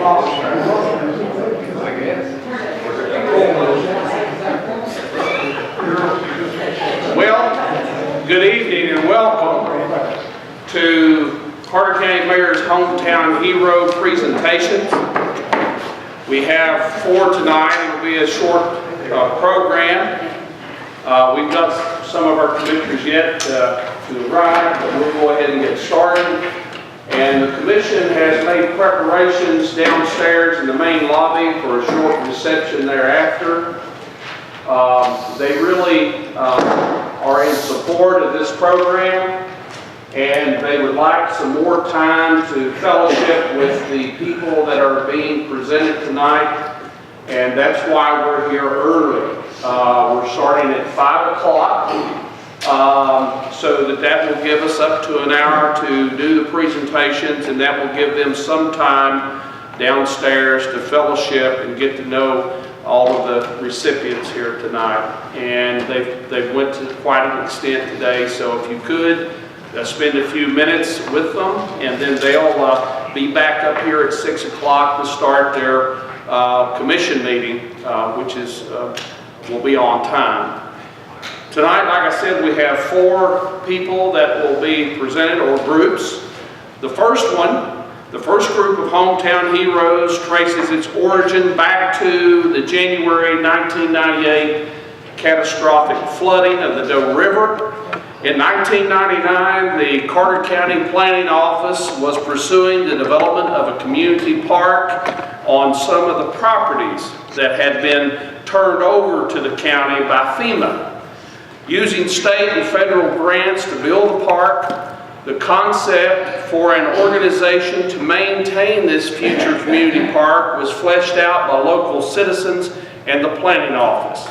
Well, good evening and welcome to Carter County Mayor's Hometown Hero presentations. We have 4 tonight. It'll be a short program. We've got some of our commissioners yet to arrive, but we'll go ahead and get started. And the commission has made preparations downstairs in the main lobby for a short reception thereafter. They really are in support of this program, and they would like some more time to fellowship with the people that are being presented tonight, and that's why we're here early. We're starting at 5 o'clock. So that will give us up to an hour to do the presentations, and that will give them some time downstairs to fellowship and get to know all of the recipients here tonight. And they've went to quite an extent today, so if you could spend a few minutes with them, and then they'll be back up here at 6 o'clock to start their commission meeting, which is will be on time. Tonight, like I said, we have 4 people that will be presented, or groups. The first group of Hometown Heroes traces its origin back to the January 1998 catastrophic flooding of the Doe River. In 1999, the Carter County Planning Office was pursuing the development of a community park on some of the properties that had been turned over to the county by FEMA. Using state and federal grants to build the park, the concept for an organization to maintain this future community park was fleshed out by local citizens and the planning office.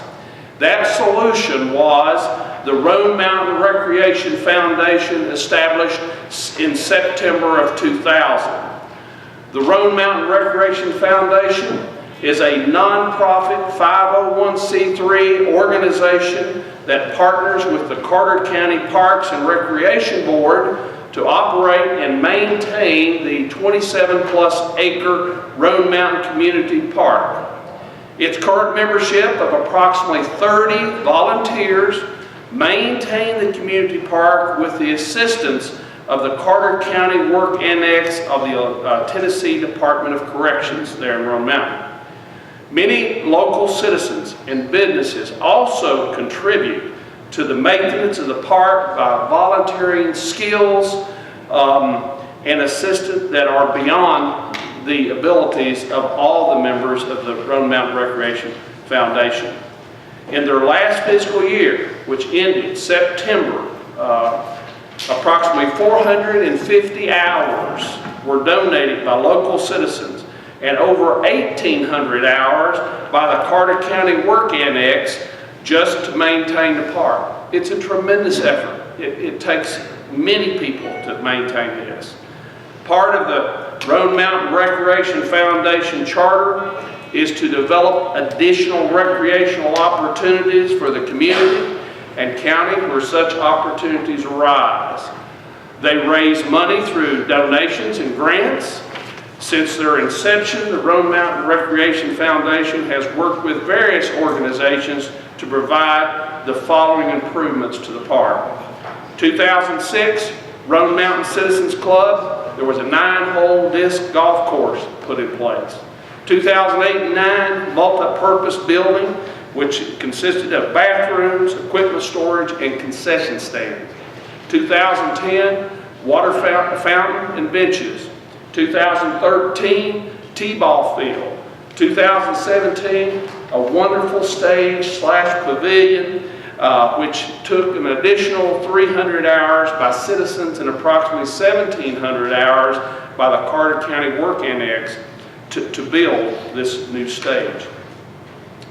That solution was the Roan Mountain Recreation Foundation, established in September of 2000. The Roan Mountain Recreation Foundation is a nonprofit 501c3 organization that partners with the Carter County Parks and Recreation Board to operate and maintain the 27+ acre Roan Mountain Community Park. Its current membership of approximately 30 volunteers maintain the community park with the assistance of the Carter County Work Annex of the Tennessee Department of Corrections there in Roan Mountain. Many local citizens and businesses also contribute to the maintenance of the park by volunteering skills and assistance that are beyond the abilities of all the members of the Roan Mountain Recreation Foundation. In their last fiscal year, which ended September, approximately 450 hours were donated by local citizens, and over 1,800 hours by the Carter County Work Annex just to maintain the park. It's a tremendous effort. It takes many people to maintain this. Part of the Roan Mountain Recreation Foundation charter is to develop additional recreational opportunities for the community and county where such opportunities arise. They raise money through donations and grants. Since their inception, the Roan Mountain Recreation Foundation has worked with various organizations to provide the following improvements to the park. 2006, Roan Mountain Citizens Club, there was a 9-hole disc golf course put in place. 2008 and 2009, multi-purpose building, which consisted of bathrooms, equipment storage, and concession stands. 2010, water fountain and benches. 2013, T-ball field. 2017, a wonderful stage / pavilion, which took an additional 300 hours by citizens and approximately 1,700 hours by the Carter County Work Annex to build this new stage.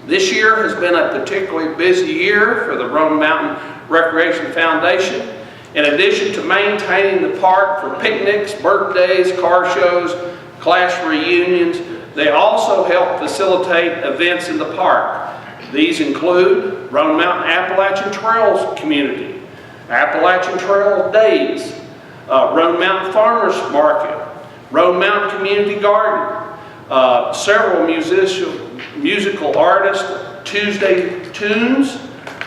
This year has been a particularly busy year for the Roan Mountain Recreation Foundation. In addition to maintaining the park for picnics, birthdays, car shows, class reunions, they also help facilitate events in the park. These include Roan Mountain Appalachian Trails Community, Appalachian Trail Days, Roan Mountain Farmers Market, Roan Mountain Community Garden, several musical artists, Tuesday Tunes,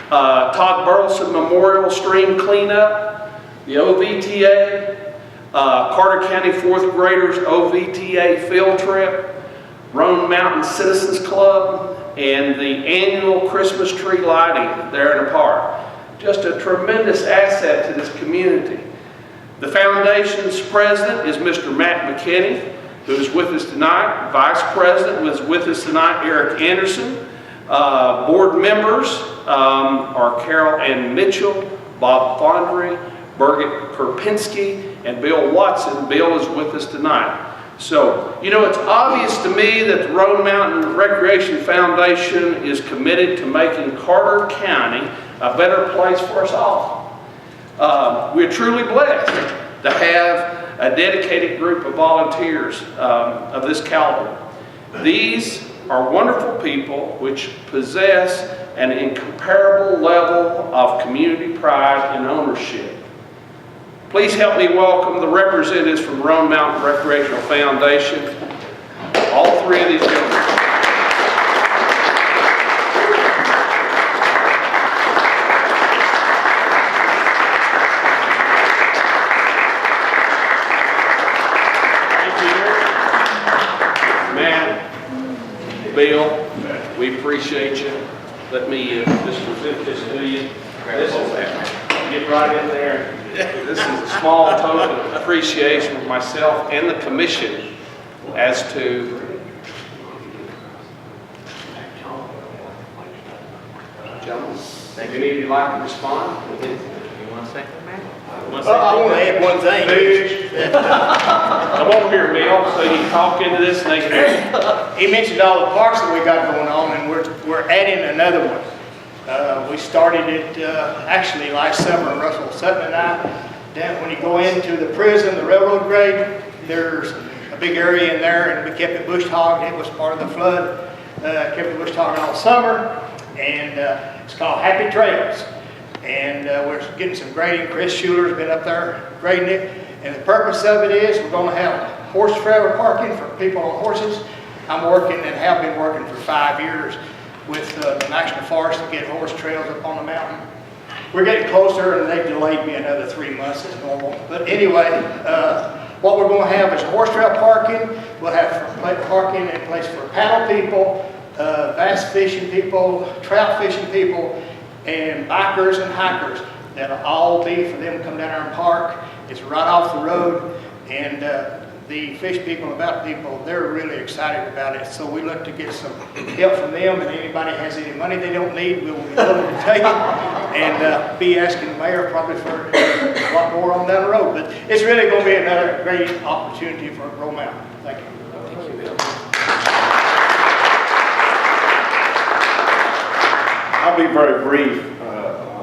Todd Burleson Memorial Stream Cleanup, the OVTA, Carter County 4th Graders OVTA Field Trip, Roan Mountain Citizens Club, and the annual Christmas tree lighting there in the park. Just a tremendous asset to this community. The foundation's president is Mr. Matt McKinney, who is with us tonight. Vice president was with us tonight, Eric Anderson. Board members are Carol Ann Mitchell, Bob Fondry, Birgit Perpinski, and Bill Watson. Bill is with us tonight. So, you know, it's obvious to me that the Roan Mountain Recreation Foundation is committed to making Carter County a better place for us all. We're truly blessed to have a dedicated group of volunteers of this caliber. These are wonderful people which possess an incomparable level of community pride and ownership. Please help me welcome the representatives from Roan Mountain Recreational Foundation, all three of these gentlemen. Matt, Bill, we appreciate you. Let me just present this to you. This is get right in there. This is a small token of appreciation for myself and the commission as to gentlemen. Any of you like to respond? You want to say? I want to add one thing. Come over here, Bill, so you can talk into this and they can. He mentioned all the parks that we got going on, and we're adding another one. We started it actually last summer, Russell Sutton and I. Then when you go into the prison, the railroad grade, there's a big area in there, and we kept it bush hogged. It was part of the flood. Kept it bush hogged all summer, and it's called Happy Trails. And we're getting some grading. Chris Schuler's been up there grading it. And the purpose of it is we're going to have horse trailer parking for people on horses. I'm working and have been working for 5 years with the National Forest to get horse trails up on the mountain. We're getting closer, and they've delayed me another 3 months as normal. But anyway, what we're going to have is horse trail parking. We'll have parking in place for paddle people, bass fishing people, trout fishing people, and bikers and hikers. That'll all be for them to come down there and park. It's right off the road, and the fish people and about people, they're really excited about it. So we look to get some help from them, and anybody has any money they don't need, we will be willing to take it, and be asking the mayor probably for a lot more on down the road. But it's really going to be another great opportunity for Roan Mountain. Thank you. Thank you, Bill. I'll be very brief,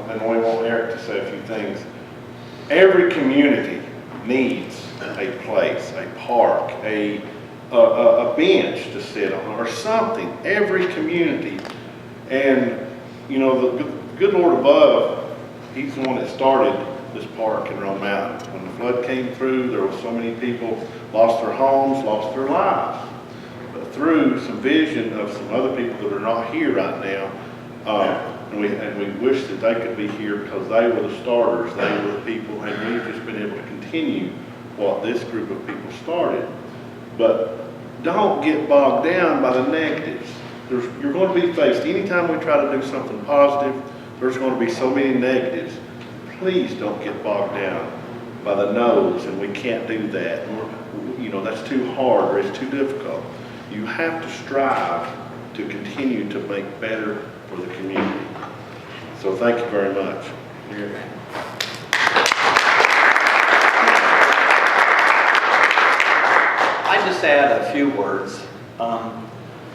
and we want Eric to say a few things. Every community needs a place, a park, a bench to sit on, or something. Every community. And, you know, the good Lord above, He's the one that started this park in Roan Mountain. When the flood came through, there were so many people lost their homes, lost their lives. But through some vision of some other people that are not here right now, and we wish that they could be here because they were the starters, they were the people, and we've just been able to continue what this group of people started. But don't get bogged down by the negatives. You're going to be faced, anytime we try to do something positive, there's going to be so many negatives. Please don't get bogged down by the no's, and we can't do that. You know, that's too hard, or it's too difficult. You have to strive to continue to make better for the community. So thank you very much. I just add a few words.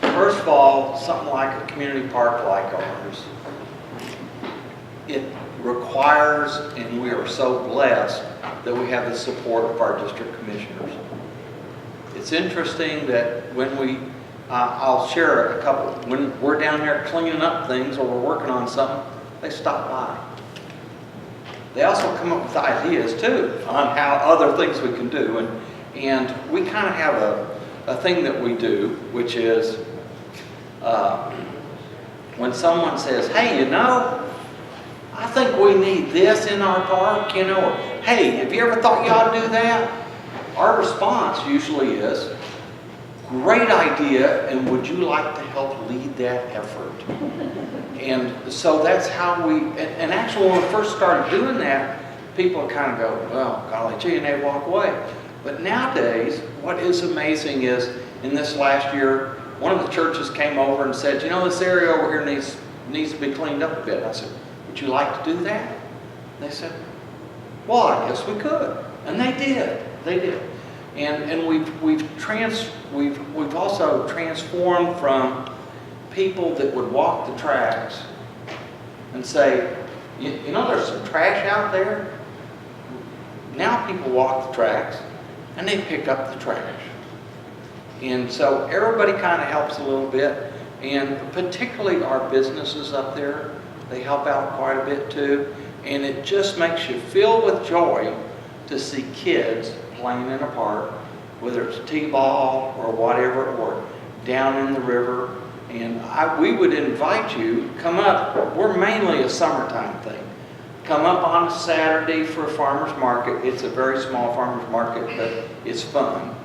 First of all, something like a community park like ours, it requires, and we are so blessed that we have the support of our district commissioners. It's interesting that when I'll share a couple, when we're down there cleaning up things or we're working on something, they stop by. They also come up with ideas too on how other things we can do, and we kind of have a thing that we do, which is when someone says, hey, you know, I think we need this in our park, you know, or, hey, have you ever thought you ought to do that? Our response usually is, great idea, and would you like to help lead that effort? And so that's how we, and actually when we first started doing that, people kind of go, well, golly gee, and they walk away. But nowadays, what is amazing is, in this last year, one of the churches came over and said, you know, this area over here needs to be cleaned up a bit. I said, would you like to do that? And they said, well, I guess we could. And they did. They did. And we've also transformed from people that would walk the tracks and say, you know, there's some trash out there. Now people walk the tracks and they pick up the trash. And so everybody kind of helps a little bit, and particularly our businesses up there, they help out quite a bit too. And it just makes you filled with joy to see kids playing in a park, whether it's t-ball or whatever, or down in the river. And we would invite you, come up. We're mainly a summertime thing. Come up on a Saturday for a farmer's market. It's a very small farmer's market, but it's fun.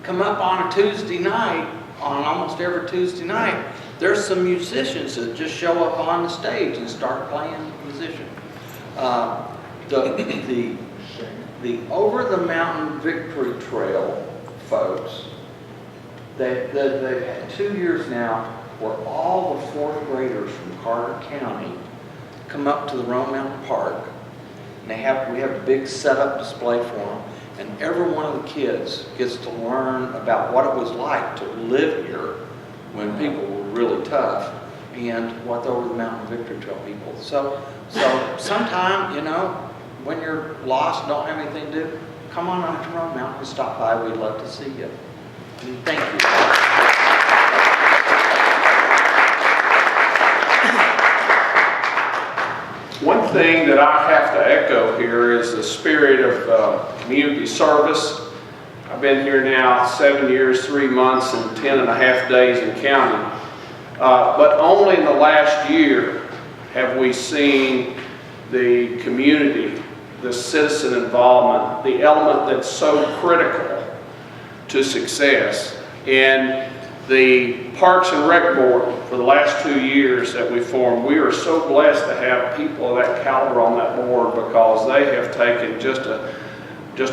Come up on a Tuesday night, on almost every Tuesday night, there's some musicians that just show up on the stage and start playing musician. The Over the Mountain Victory Trail folks, they've had 2 years now where all the fourth graders from Carter County come up to the Rome Mountain Park, and we have a big setup display for them, and every one of the kids gets to learn about what it was like to live here when people were really tough, and what the Over the Mountain Victory Trail people. So sometime, you know, when you're lost, don't have anything to do, come on up to Rome Mountain and stop by. We'd love to see you. And thank you. One thing that I have to echo here is the spirit of community service. I've been here now 7 years, 3 months, and 10.5 days in counting. But only in the last year have we seen the community, the citizen involvement, the element that's so critical to success. And the Parks and Rec Board, for the last 2 years that we formed, we are so blessed to have people of that caliber on that board, because they have taken just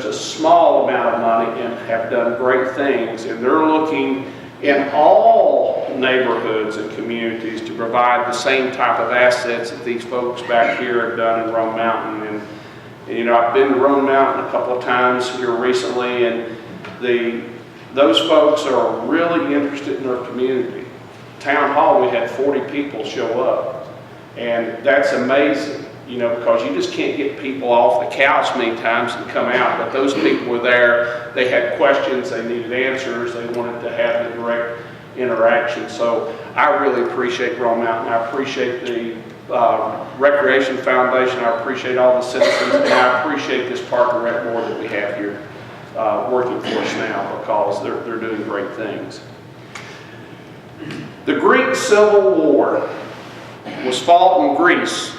a small amount of money and have done great things. And they're looking in all neighborhoods and communities to provide the same type of assets that these folks back here have done in Rome Mountain. And you know, I've been to Rome Mountain a couple of times here recently, and those folks are really interested in their community. Town Hall, we had 40 people show up, and that's amazing, you know, because you just can't get people off the couch many times and come out. But those people were there, they had questions, they needed answers, they wanted to have the direct interaction. So I really appreciate Rome Mountain. I appreciate the Recreation Foundation. I appreciate all the citizens, and I appreciate this Park and Rec Board that we have here working for us now, because they're doing great things. The Greek Civil War was fought in Greece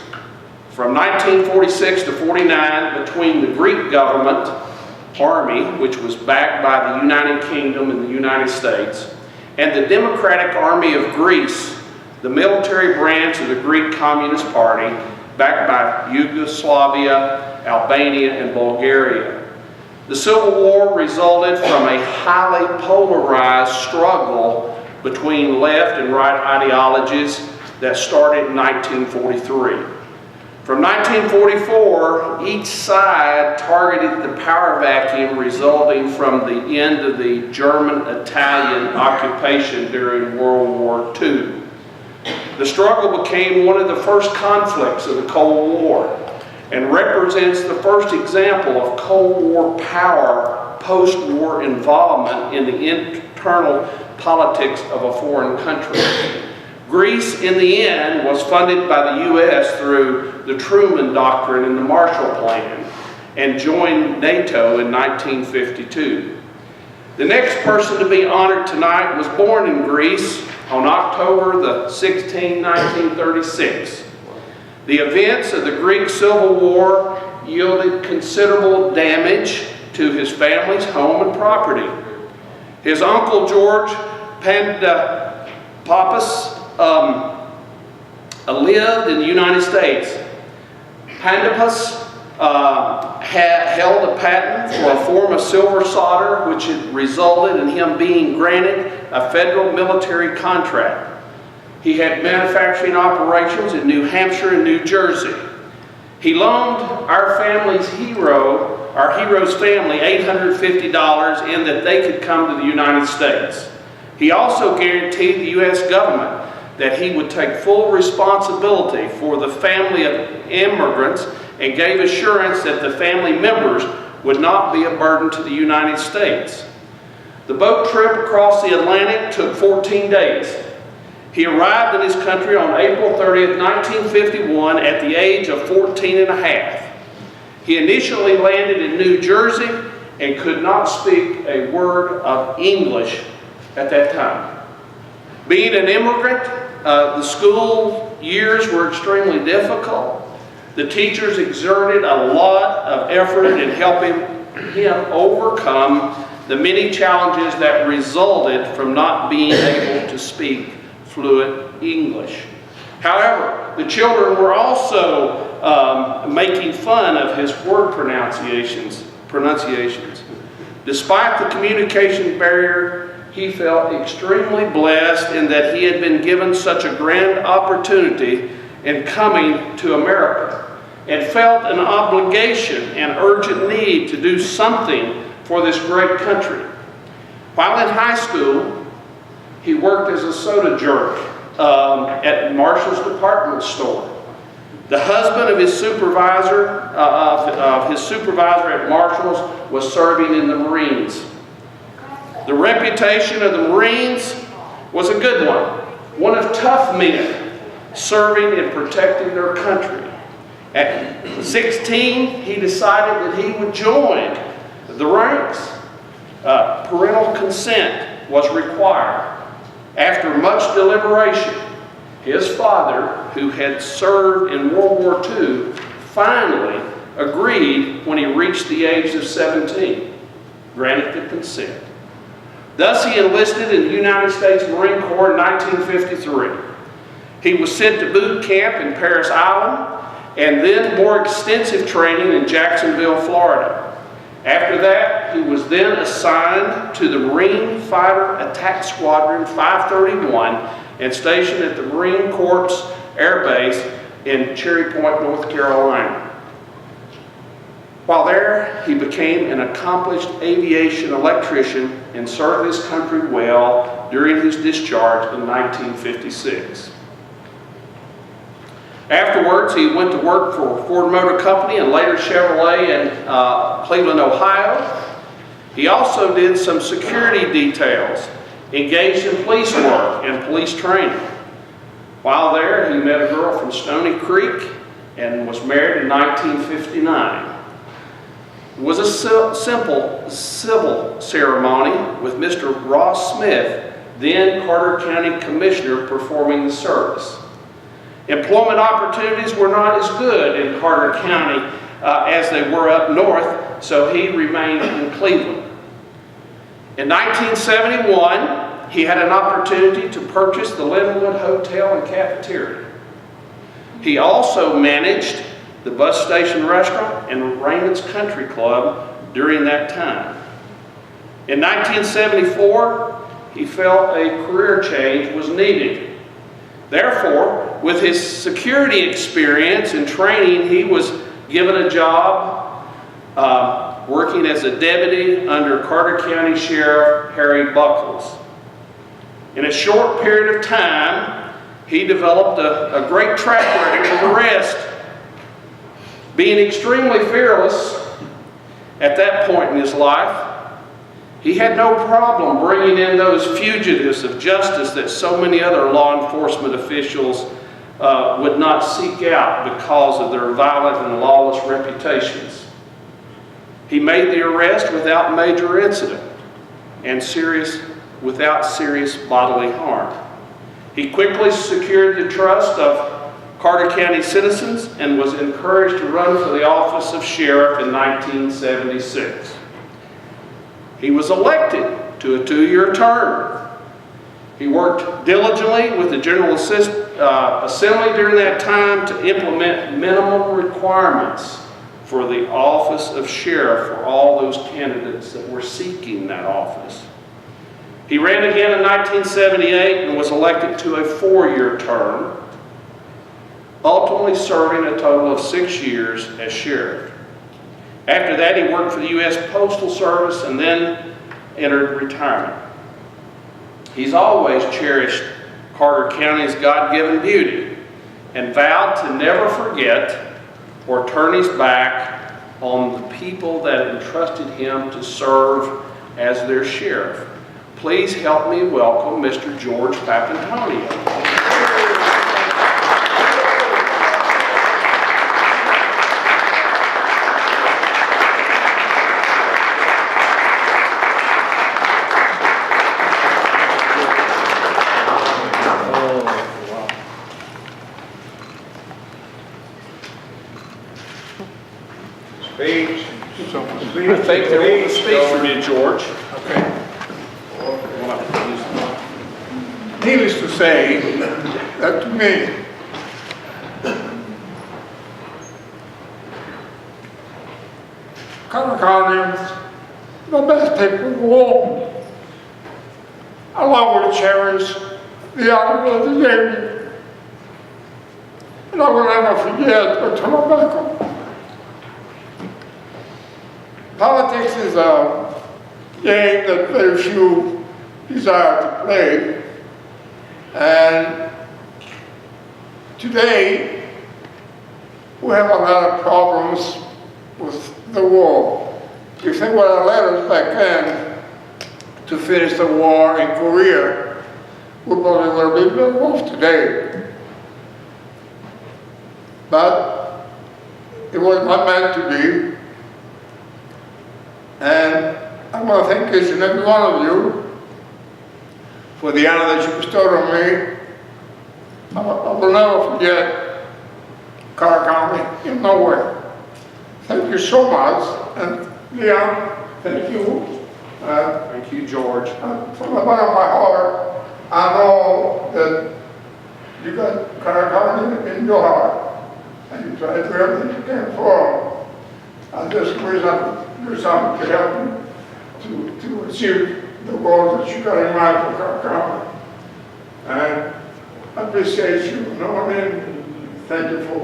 from 1946 to 49 between the Greek government army, which was backed by the United Kingdom and the United States, and the Democratic Army of Greece, the military branch of the Greek Communist Party, backed by Yugoslavia, Albania, and Bulgaria. The Civil War resulted from a highly polarized struggle between left and right ideologies that started in 1943. From 1944, each side targeted the power vacuum resulting from the end of the German-Italian occupation during World War II. The struggle became one of the first conflicts of the Cold War, and represents the first example of Cold War power post-war involvement in the internal politics of a foreign country. Greece, in the end, was funded by the U.S. through the Truman Doctrine and the Marshall Plan, and joined NATO in 1952. The next person to be honored tonight was born in Greece on October the 16, 1936. The events of the Greek Civil War yielded considerable damage to his family's home and property. His uncle George Pandapapis lived in the United States. Pandapapis held a patent for a form of silver solder, which had resulted in him being granted a federal military contract. He had manufacturing operations in New Hampshire and New Jersey. He loaned our hero's family $850 in that they could come to the United States. He also guaranteed the U.S. government that he would take full responsibility for the family of immigrants and gave assurance that the family members would not be a burden to the United States. The boat trip across the Atlantic took 14 days. He arrived in his country on April 30th, 1951 at the age of 14 and a half. He initially landed in New Jersey and could not speak a word of English at that time. Being an immigrant, the school years were extremely difficult. The teachers exerted a lot of effort in helping him overcome the many challenges that resulted from not being able to speak fluent English. However, the children were also making fun of his word pronunciations. Despite the communication barrier, he felt extremely blessed in that he had been given such a grand opportunity in coming to America, and felt an obligation and urgent need to do something for this great country. While in high school, he worked as a soda jerk at Marshall's department store. The husband of his supervisor, at Marshall's, was serving in the Marines. The reputation of the Marines was a good one of tough men serving and protecting their country. At 16, he decided that he would join the ranks. Parental consent was required. After much deliberation, his father, who had served in World War II, finally agreed when he reached the age of 17, granted the consent. Thus, he enlisted in the United States Marine Corps in 1953. He was sent to boot camp in Parris Island, and then more extensive training in Jacksonville, Florida. After that, he was then assigned to the Marine Fighter Attack Squadron 531 and stationed at the Marine Corps Air Base in Cherry Point, North Carolina. While there, he became an accomplished aviation electrician and served his country well during his discharge in 1956. Afterwards, he went to work for Ford Motor Company and later Chevrolet in Cleveland, Ohio. He also did some security details, engaged in police work and police training. While there, he met a girl from Stony Creek and was married in 1959. It was a simple civil ceremony with Mr. Ross Smith, then Carter County Commissioner, performing the service. Employment opportunities were not as good in Carter County as they were up north, so he remained in Cleveland. In 1971, he had an opportunity to purchase the Linwood Hotel and Cafeteria. He also managed the bus station restaurant and Raymond's Country Club during that time. In 1974, he felt a career change was needed. Therefore, with his security experience and training, he was given a job working as a deputy under Carter County Sheriff Harry Buckles. In a short period of time, he developed a great track record of arrest. Being extremely fearless at that point in his life, he had no problem bringing in those fugitives of justice that so many other law enforcement officials would not seek out because of their violent and lawless reputations. He made the arrest without major incident. and without serious bodily harm. He quickly secured the trust of Carter County citizens and was encouraged to run for the office of sheriff in 1976. He was elected to a 2-year term. He worked diligently with the General Assembly during that time to implement minimum requirements for the office of sheriff for all those candidates that were seeking that office. He ran again in 1978 and was elected to a 4-year term, ultimately serving a total of 6 years as sheriff. After that, he worked for the U.S. Postal Service and then entered retirement. He's always cherished Carter County's God-given beauty and vowed to never forget or turn his back on the people that entrusted him to serve as their sheriff. Please help me welcome Mr. George Papantonio. Speech. I think there will be a speech from you, George. Okay. Needless to say, that to me, Carter County is the best people in the world. I will cherish the honor of the Navy, and I will never forget or turn my back on. Politics is a game that very few desire to play. And today, we have a lot of problems with the war. You think what our letters back then to finish the war in Korea, we probably would have been better off today. But it was not meant to be. And I want to thank each and every one of you for the honor that you bestowed on me. I will never forget Carter County in no way. Thank you so much. And Leon, thank you. Thank you, George. From the bottom of my heart, I know that you got Carter County in your heart. And you try to do everything you can for them. I just wish I could do something to help you to achieve the goals that you got in mind for Carter County. And I appreciate you knowing me. Thank you for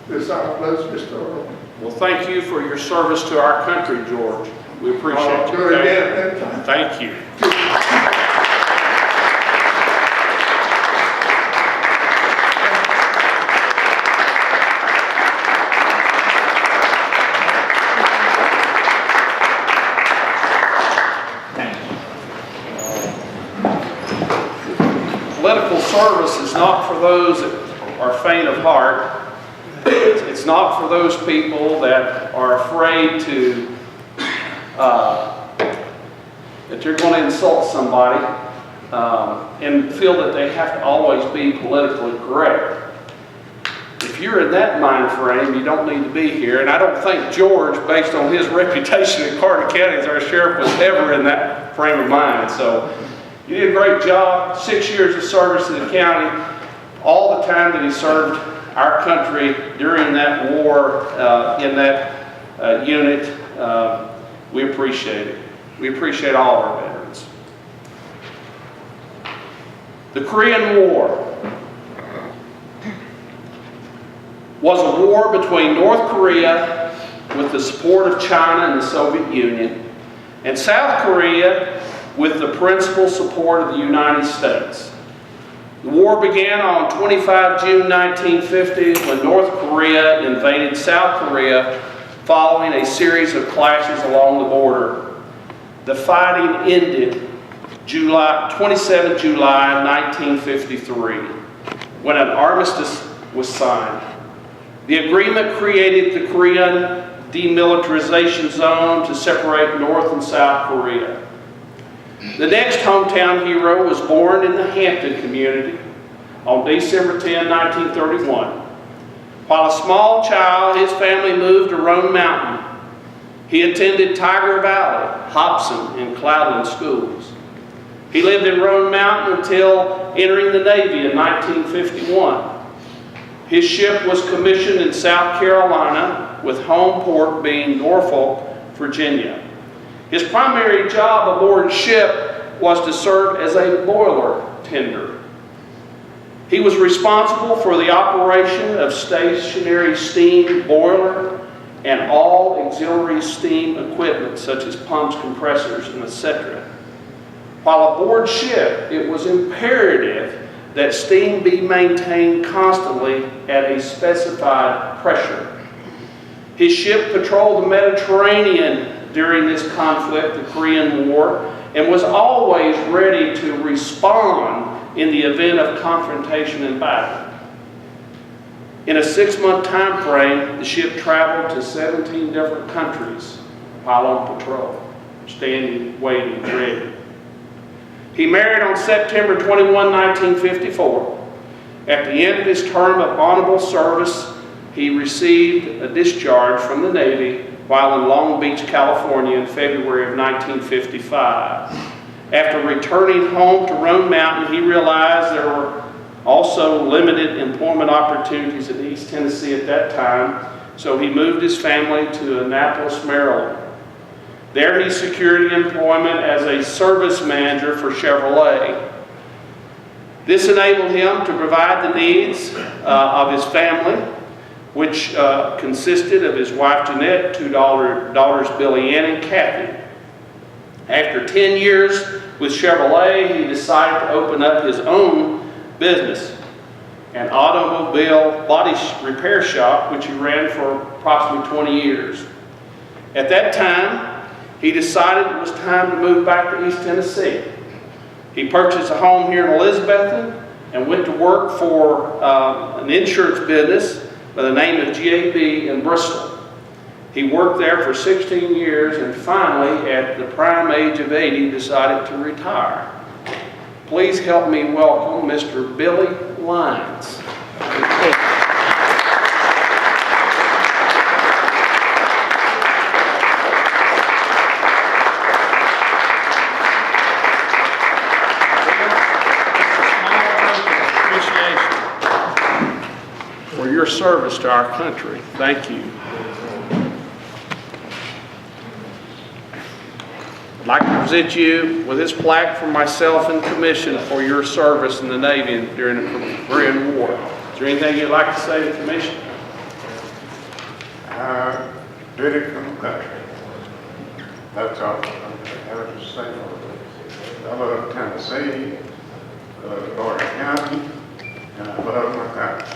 this honor that's bestowed on me. Well, thank you for your service to our country, George. We appreciate I'll you. do it again anytime. Thank you. Political service is not for those that are faint of heart. It's not for those people that are afraid to, that you're going to insult somebody and feel that they have to always be politically correct. If you're in that mind frame, you don't need to be here. And I don't think George, based on his reputation in Carter County as our sheriff, was ever in that frame of mind. So you did a great job. 6 years of service to the county, all the time that he served our country during that war in that unit. We appreciate it. We appreciate all of our veterans. The Korean War was a war between North Korea with the support of China and the Soviet Union, and South Korea with the principal support of the United States. The war began on 25 June 1950 when North Korea invaded South Korea following a series of clashes along the border. The fighting ended 27 July 1953 when an armistice was signed. The agreement created the Korean Demilitarization Zone to separate North and South Korea. The next hometown hero was born in the Hampton community on December 10, 1931. While a small child, his family moved to Roan Mountain. He attended Tiger Valley, Hobson, and Cloudland schools. He lived in Roan Mountain until entering the Navy in 1951. His ship was commissioned in South Carolina, with home port being Norfolk, Virginia. His primary job aboard ship was to serve as a boiler tender. He was responsible for the operation of stationary steam boiler and all auxiliary steam equipment such as pumps, compressors, and etc. While aboard ship, it was imperative that steam be maintained constantly at a specified pressure. His ship patrolled the Mediterranean during this conflict, the Korean War, and was always ready to respond in the event of confrontation and battle. In a 6-month time frame, the ship traveled to 17 different countries while on patrol, standing, waiting, ready. He married on September 21, 1954. At the end of his term of honorable service, he received a discharge from the Navy while in Long Beach, California in February of 1955. After returning home to Roan Mountain, he realized there were also limited employment opportunities in East Tennessee at that time, so he moved his family to Annapolis, Maryland. There he secured employment as a service manager for Chevrolet. This enabled him to provide the needs of his family, which consisted of his wife Jeanette, 2 daughters Billy Ann and Kathy. After 10 years with Chevrolet, he decided to open up his own business, an automobile body repair shop, which he ran for approximately 20 years. At that time, he decided it was time to move back to East Tennessee. He purchased a home here in Elizabethton and went to work for an insurance business by the name of GAB in Bristol. He worked there for 16 years and finally, at the prime age of 80, decided to retire. Please help me welcome Mr. Billy Lyons. For your service to our country. Thank you. I'd like to present you with this plaque from myself and commission for your service in the Navy during the Korean War. Is there anything you'd like to say to the commission? Did it from the country. That's all I have to say. I love Tennessee, I love Florida County, and I love my country.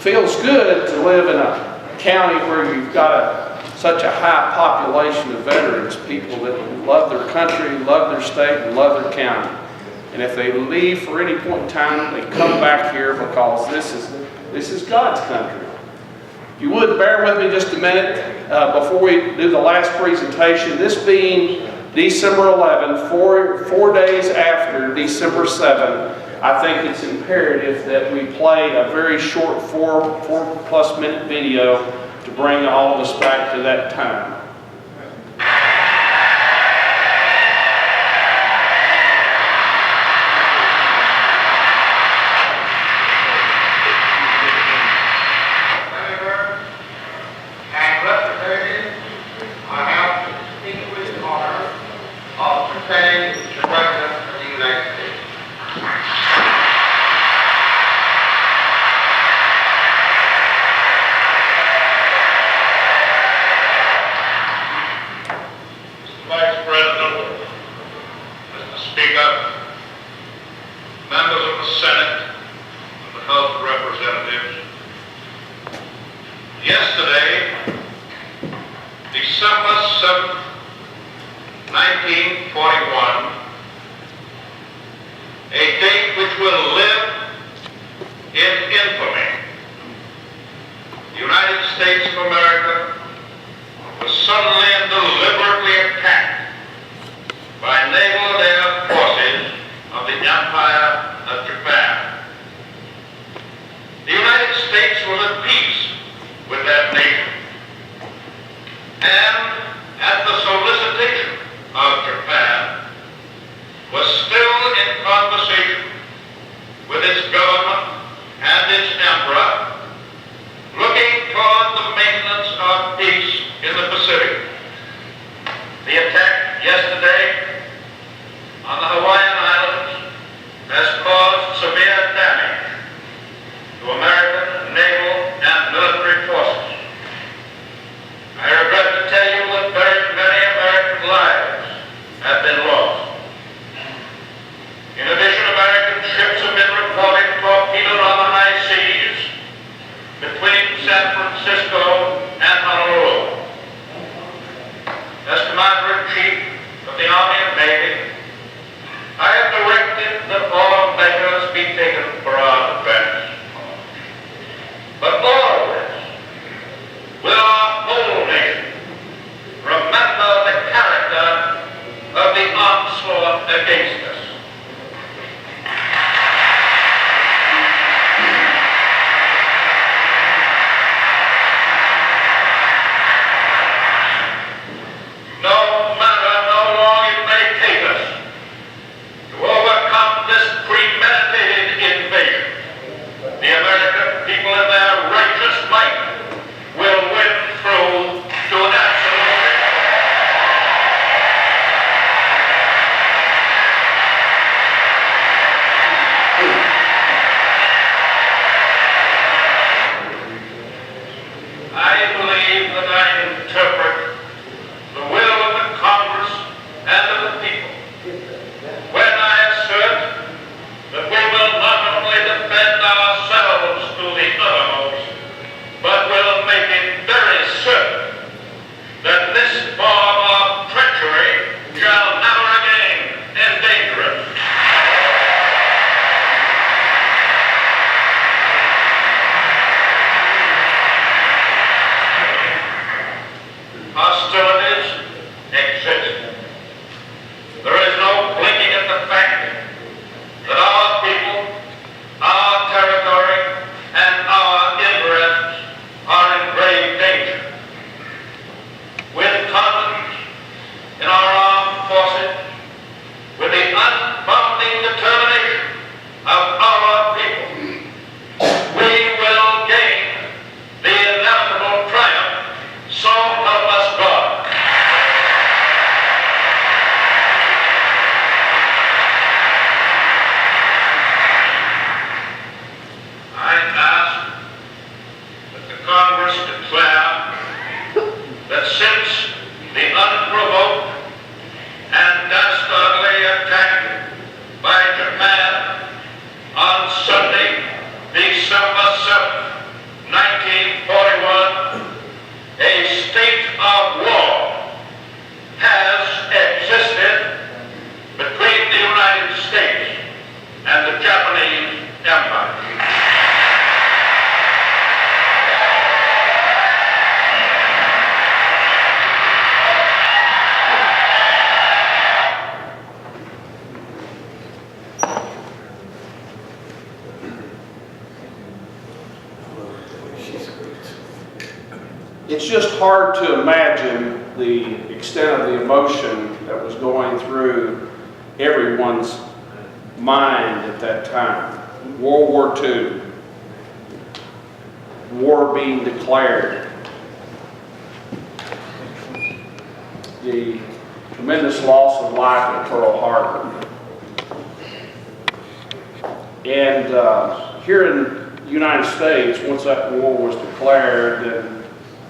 Feels good to live in a county where you've got such a high population of veterans, people that love their country, love their state, and love their county. And if they leave for any point in time, they come back here because this is God's country. If you would, bear with me just a minute before we do the last presentation. This being December 11, four days after December 7, I think it's imperative that we play a very short 4+ minute video to bring all of us back to that time. And representing, I have the distinguished honor of presenting the President of the United States. Vice President, Mr. Speaker, members of the Senate, of the House of Representatives, yesterday, December 7, 1941, a date which will live in infamy. The United States of America was suddenly and deliberately attacked by naval and air forces of the Empire of Japan. The United States was at peace with that nation, and at the solicitation of Japan, was still in conversation with its government and its emperor, looking toward the maintenance of peace in the Pacific. The attack yesterday on the Hawaiian Islands has caused severe damage to American naval and military forces. I regret to tell you that very many American lives have been lost. In addition, American ships have been reported torpedoed on the high seas between San Francisco and Honolulu. As Commander-in-Chief of the Army and Navy, I have directed that all measures be taken for our defense. But always will our whole nation remember the character of the onslaught against us. No matter how long it may take us to overcome this premeditated invasion, the American people in their righteous might will win through to absolute victory. I believe that I interpret the will of the Congress and of the people when I assert that we will not only defend ourselves to the uttermost, but will make it very certain that this form of treachery shall never again endanger us. Hostilities exist. There is no blinking at the fact that our people, our territory, and our interests are in grave danger. With confidence in our armed forces, with the unbounding determination of our people, we will gain the inevitable triumph. So help us God. I ask that the Congress declare that since the unprovoked and dastardly attack by Japan on Sunday, December 7th, 1941, a state of war has existed between the United States and the Japanese Empire. It's just hard to imagine the extent of the emotion that was going through everyone's mind at that time. World War II, war being declared, the tremendous loss of life at Pearl Harbor. And here in the United States, once that war was declared, then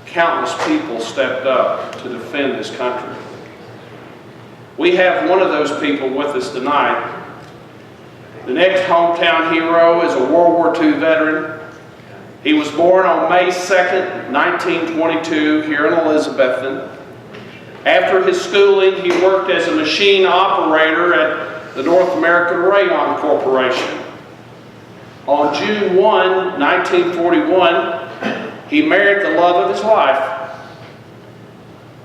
countless people stepped up to defend this country. We have one of those people with us tonight. The next hometown hero is a World War II veteran. He was born on May 2nd, 1922, here in Elizabethton. After his schooling, he worked as a machine operator at the North American Rayon Corporation. On June 1, 1941, he married the love of his life.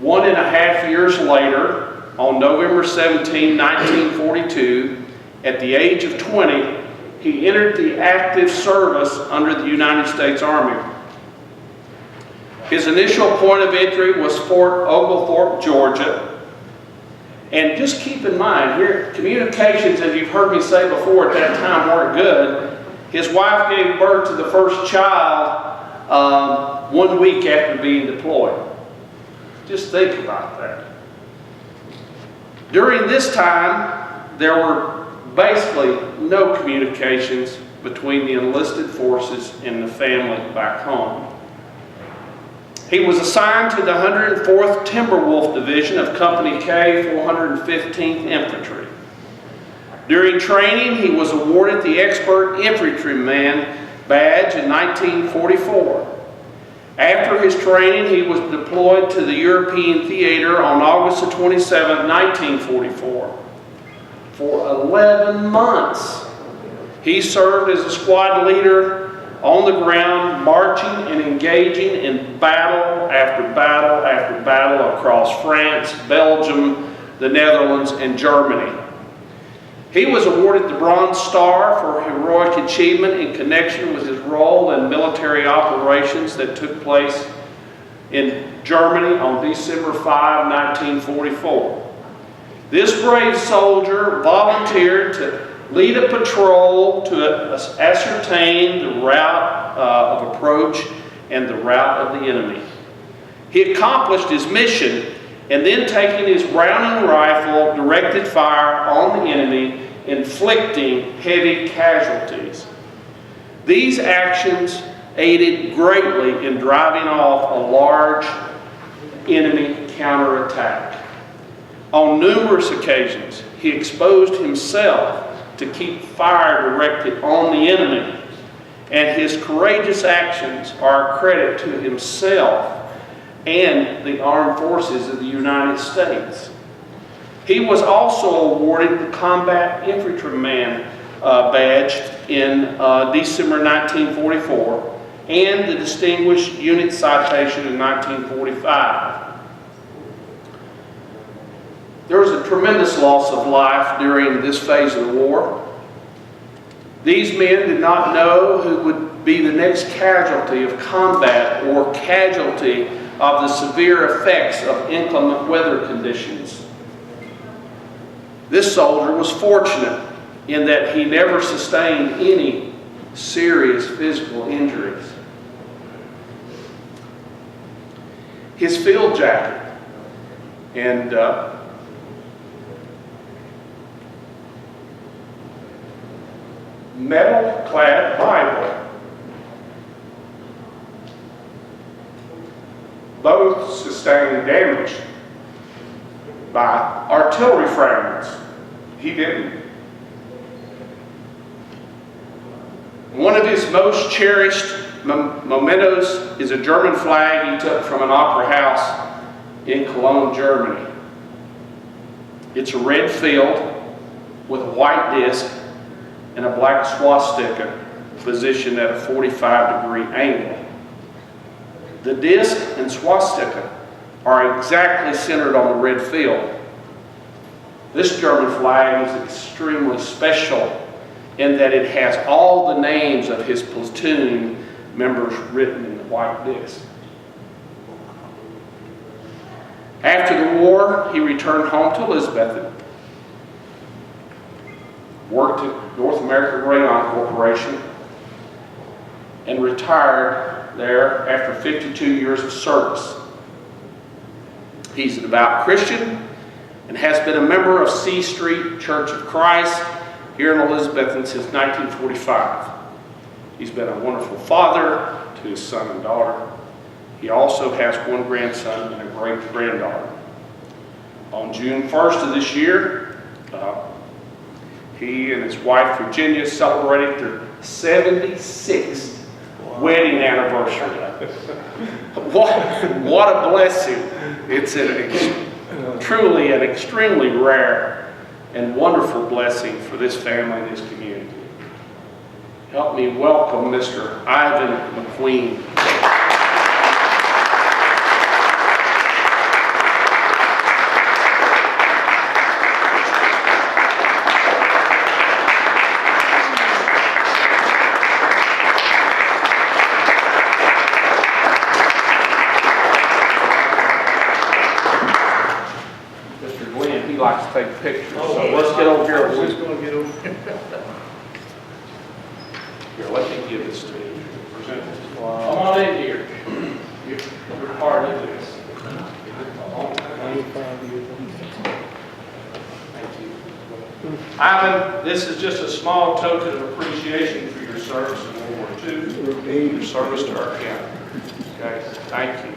1.5 years later, on November 17, 1942, at the age of 20, he entered the active service under the United States Army. His initial point of entry was Fort Oglethorpe, Georgia. And just keep in mind, here, communications, as you've heard me say before, at that time weren't good. His wife gave birth to the first child 1 week after being deployed. Just think about that. During this time, there were basically no communications between the enlisted forces and the family back home. He was assigned to the 104th Timberwolf Division of Company K, 415th Infantry. During training, he was awarded the Expert Infantryman badge in 1944. After his training, he was deployed to the European theater on August 27, 1944. For 11 months, he served as a squad leader on the ground, marching and engaging in battle after battle after battle across France, Belgium, the Netherlands, and Germany. He was awarded the Bronze Star for heroic achievement in connection with his role in military operations that took place in Germany on December 5, 1944. This brave soldier volunteered to lead a patrol to ascertain the route of approach and the route of the enemy. He accomplished his mission and then, taking his Browning rifle, directed fire on the enemy, inflicting heavy casualties. These actions aided greatly in driving off a large enemy counterattack. On numerous occasions, he exposed himself to keep fire directed on the enemy, and his courageous actions are a credit to himself and the armed forces of the United States. He was also awarded the Combat Infantryman badge in December 1944 and the Distinguished Unit Citation in 1945. There was a tremendous loss of life during this phase of the war. These men did not know who would be the next casualty of combat or casualty of the severe effects of inclement weather conditions. This soldier was fortunate in that he never sustained any serious physical injuries. His field jacket and metal-clad Bible, both sustained damage by artillery fragments. He didn't. One of his most cherished mementos is a German flag he took from an opera house in Cologne, Germany. It's a red field with a white disc and a black swastika positioned at a 45-degree angle. The disc and swastika are exactly centered on the red field. This German flag is extremely special in that it has all the names of his platoon members written in the white disc. After the war, he returned home to Elizabethton, worked at North American Rayon Corporation, and retired there after 52 years of service. He's a devout Christian and has been a member of C Street Church of Christ here in Elizabethton since 1945. He's been a wonderful father to his son and daughter. He also has one grandson and a great-granddaughter. On June 1st of this year, he and his wife Virginia celebrated their 76th wedding anniversary. What a blessing. It's truly an extremely rare and wonderful blessing for this family and this community. Help me welcome Mr. Ivan McQueen. Mr. Glenn, he likes to take pictures, so let's get over here. Who's gonna get over here? Here, let me give this to you. Present this. Come on in here. You're part of this. Thank you. Ivan, this is just a small token of appreciation for your service in World War II, your service to our county. Okay, thank you.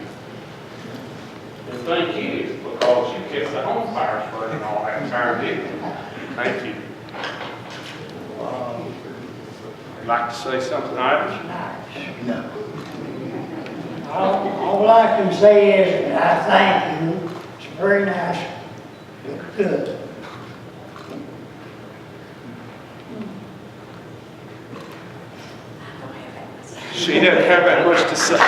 And thank you, because you kept the home fires burning all that time, didn't you? Thank you. You'd like to say something, Ivan? No. All I can say is that I thank you. It's very nice. Looks good. She doesn't have that much to say.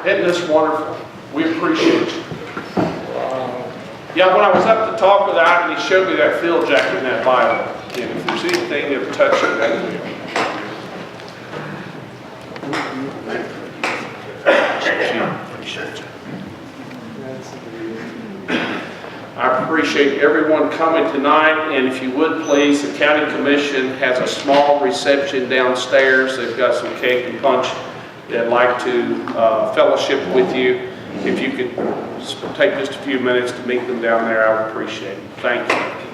Isn't this wonderful? We appreciate you. Yeah, when I was up to talk with Ivan, he showed me that field jacket and that Bible. And if there's anything that'll touch it, that will. I appreciate everyone coming tonight, and if you would please, the County Commission has a small reception downstairs. They've got some cake and punch. They'd like to fellowship with you. If you could take just a few minutes to meet them down there, I would appreciate it. Thank you.